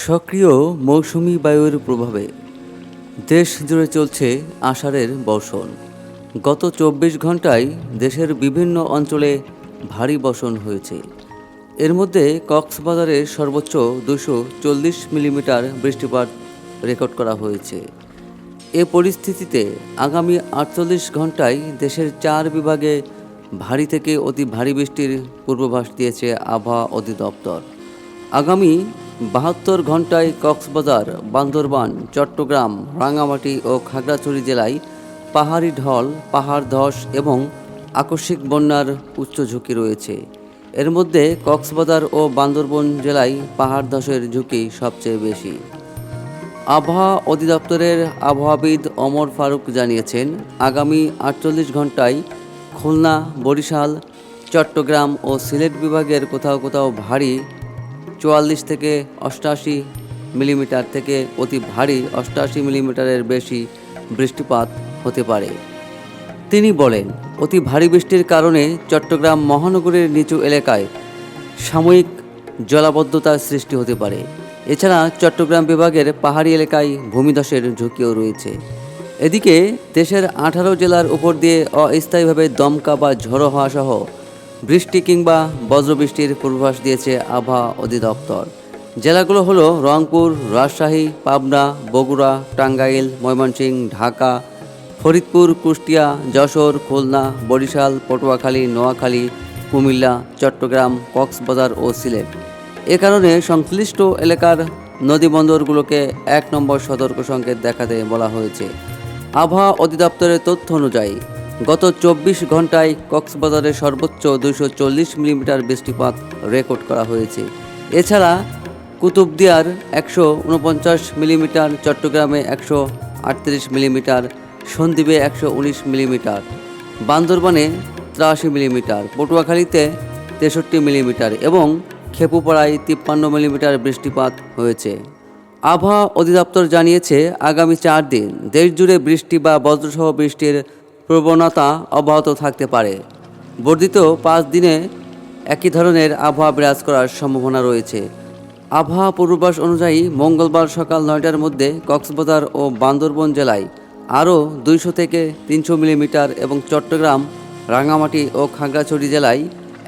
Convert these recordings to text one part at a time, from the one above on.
সক্রিয় মৌসুমি বায়ুর প্রভাবে দেশ জুড়ে চলছে আষাঢ়ের বর্ষণ। গত ২৪ ঘন্টায় দেশের বিভিন্ন অঞ্চলে ভারী বর্ষণ হয়েছে। এর মধ্যে কক্সবাজারে সর্বোচ্চ ২৪০ মিলিমিটার বৃষ্টিপাত রেকর্ড করা হয়েছে। এ পরিস্থিতিতে আগামী ৪৮ ঘন্টায় দেশের ৪ বিভাগে ভারী থেকে অতি ভারী বৃষ্টির পূর্বাভাস দিয়েছে আবহাওয়া অধিদপ্তর। আগামী ৭২ ঘন্টায় কক্সবাজার, বান্দরবান, চট্টগ্রাম, রাঙামাটি ও খাগড়াছড়ি জেলায় পাহাড়ি ঢল, পাহাড় ধস এবং আকস্মিক বন্যার উচ্চ ঝুঁকি রয়েছে। এর মধ্যে কক্সবাজার ও বান্দরবান জেলায় পাহাড় ধসের ঝুঁকি সবচেয়ে বেশি। আবহাওয়া অধিদপ্তরের আবহাওয়াবিদ ওমর ফারুক জানিয়েছেন, আগামী ৪৮ ঘন্টায় খুলনা, বরিশাল, চট্টগ্রাম ও সিলেট বিভাগের কোথাও কোথাও ভারী ৪৪ থেকে ৮৮ মিলিমিটার থেকে অতি ভারী ৮৮ মিলিমিটারের বেশি বৃষ্টিপাত হতে পারে। তিনি বলেন, অতি ভারী বৃষ্টির কারণে চট্টগ্রাম মহানগরীর নিচু এলাকায় সাময়িক জলাবদ্ধতার সৃষ্টি হতে পারে। এছাড়া চট্টগ্রাম বিভাগের পাহাড়ি এলাকায় ভূমিধসের ঝুঁকিও রয়েছে। এদিকে দেশের ১৮ জেলার উপর দিয়ে অস্থায়ীভাবে দমকা বা ঝড়ো হওয়া সহ বৃষ্টি কিংবা বজ্রবৃষ্টির পূর্বাভাস দিয়েছে আবহাওয়া অধিদপ্তর। জেলাগুলো হলো রংপুর, রাজশাহী, পাবনা, বগুড়া, টাঙ্গাইল, ময়মনসিংহ, ঢাকা, ফরিদপুর, কুষ্টিয়া, যশোর, খুলনা, বরিশাল, পটুয়াখালী, নোয়াখালী, কুমিল্লা, চট্টগ্রাম, কক্সবাজার ও সিলেট। এ কারণে সংশ্লিষ্ট এলাকার নদীবন্দরগুলোকে ১ নম্বর সতর্ক সংকেত দেখাতে বলা হয়েছে। আবহাওয়া অধিদপ্তরের তথ্য অনুযায়ী গত ২৪ ঘন্টায় কক্সবাজারে সর্বোচ্চ ২৪০ মিলিমিটার বৃষ্টিপাত রেকর্ড করা হয়েছে। এছাড়া কুতুবদিয়ার ১৪৯ মিলিমিটার, চট্টগ্রামে ১৩৮ মিলিমিটার, সন্দ্বীপে ১১৯ মিলিমিটার, বান্দরবানে ৮৩ মিলিমিটার, পটুয়াখালীতে ৬৩ মিলিমিটার এবং খেপুপাড়ায় ৫৩ মিলিমিটার বৃষ্টিপাত হয়েছে। আবহাওয়া অধিদপ্তর জানিয়েছে, আগামী ৪ দিন দেশজুড়ে বৃষ্টি বা বজ্রসহ বৃষ্টির প্রবণতা অব্যাহত থাকতে পারে। বর্ধিত ৫ দিনে একই ধরনের আবহাওয়া বিরাজ করার সম্ভাবনা রয়েছে। আবহাওয়া পূর্বাভাস অনুযায়ী মঙ্গলবার সকাল ৯টার মধ্যে কক্সবাজার ও বান্দরবান জেলায় আরও ২০০ থেকে ৩০০ মিলিমিটার এবং চট্টগ্রাম, রাঙামাটি ও খাগড়াছড়ি জেলায়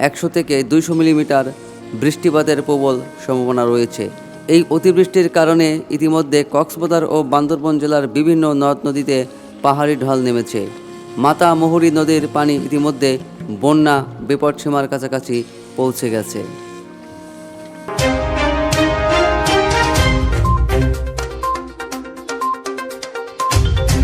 ১০০ থেকে ২০০ মিলিমিটার বৃষ্টিপাতের প্রবল সম্ভাবনা রয়েছে। এই অতিবৃষ্টির কারণে ইতিমধ্যে কক্সবাজার ও বান্দরবান জেলার বিভিন্ন নদ নদীতে পাহাড়ি ঢল নেমেছে। মাতামুহুরী নদীর পানি ইতিমধ্যে বন্যা বিপদসীমার কাছাকাছি পৌঁছে গেছে।